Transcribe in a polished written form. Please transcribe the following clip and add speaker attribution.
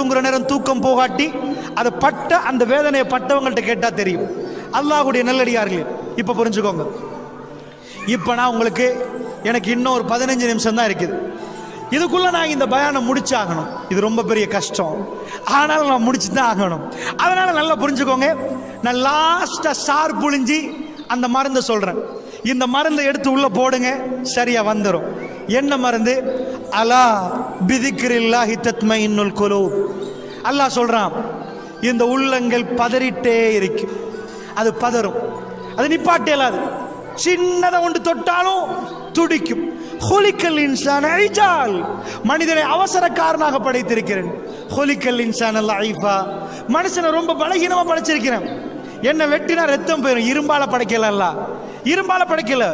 Speaker 1: தூங்குற நேரம் தூக்கம் போகாட்டி அதை பட்ட அந்த வேதனையை பட்டவங்கள்ட்ட கேட்டா தெரியும். அல்லாஹ்வுடைய நல்லடியார்களே, இப்ப புரிஞ்சுக்கோங்க. இப்ப நான் உங்களுக்கு எனக்கு இன்னும் ஒரு 15 நிமிஷம் தான் இருக்குது. இதுக்குள்ள நான் இந்த பயானம் முடிச்சாகணும். இது ரொம்ப பெரிய கஷ்டம், ஆனாலும் நான் முடிச்சு தான் ஆகணும். அதனால நல்லா புரிஞ்சுக்கோங்க. நான் லாஸ்டா சார் புழிஞ்சி அந்த மருந்தை சொல்றேன். இந்த மருந்தை எடுத்து உள்ள போடுங்க, சரியா வந்துடும். என்ன மருந்து? அலா பிதிக்ரில்லாஹி தத்மைனுல் குலூப். அல்லாஹ் சொல்றான், இந்த உள்ளங்கள் பதறிட்டே இருக்கு. அது பதறும், அது நிப்பாட்டே இல்லாது. சின்னதை ஒன்று தொட்டாலும் துடிக்கும். ஹுலிக்கல் இன்சான் ஐஜால், மனிதனை அவசரக்காரனாக படைத்திருக்கிறேன். ஹுலிக்கல் இன்சான் லைஃபா, மனுஷனை ரொம்ப பலகீனமா படைச்சிருக்கிறேன். என்ன வெட்டினா ரத்தம் போயிடும். இரும்பால படைக்கல, இரும்பால படைக்கல.